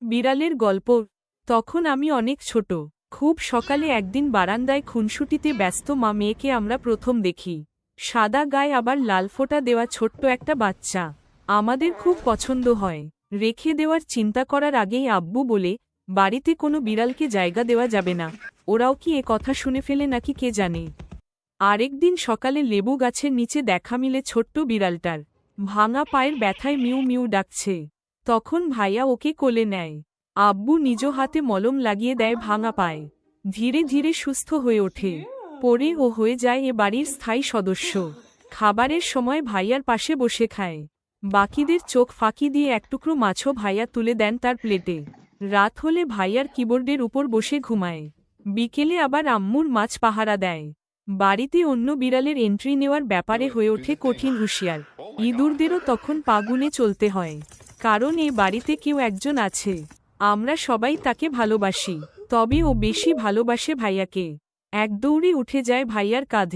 বিড়ালের গল্প। তখন আমি অনেক ছোট। খুব সকালে একদিন বারান্দায় খুনসুটিতে ব্যস্ত মা মেয়েকে আমরা প্রথম দেখি। সাদা গায়ে আবার লাল ফোঁটা দেওয়া ছোট্ট একটা বাচ্চা। আমাদের খুব পছন্দ হয়। রেখে দেওয়ার চিন্তা করার আগেই আব্বু বলে, বাড়িতে কোনো বিড়ালকে জায়গা দেওয়া যাবে না। ওরাও কি এ কথা শুনে ফেলে নাকি কে জানে। আরেকদিন সকালে লেবু গাছের নিচে দেখা মিলে ছোট্ট বিড়ালটার। ভাঙা পায়ের ব্যথায় মিউ মিউ ডাকছে। তখন ভাইয়া ওকে কোলে নেয়। আব্বু নিজ হাতে মলম লাগিয়ে দেয় ভাঙা পায়ে। ধীরে ধীরে সুস্থ হয়ে ওঠে। পরে ও হয়ে যায় এ বাড়ির স্থায়ী সদস্য। খাবারের সময় ভাইয়ার পাশে বসে খায়। বাকিদের চোখ ফাঁকি দিয়ে একটুকরো মাছও ভাইয়া তুলে দেন তার প্লেটে। রাত হলে ভাইয়ার কিবোর্ডের উপর বসে ঘুমায়। বিকেলে আবার আম্মুর মাছ পাহারা দেয়। বাড়িতে অন্য বিড়ালের এন্ট্রি নেওয়ার ব্যাপারে হয়ে ওঠে কঠিন হুঁশিয়ার। ইঁদুরদেরও তখন পা গুনে চলতে হয়। কারণ এ বাড়িতে কেউ একজন আছে। আমরা সবাই তাকে ভালোবাসি। তবে ও বেশি ভালোবাসে ভাইয়াকে। এক দৌড়ে উঠে যায় ভাইয়ার কাঁধে।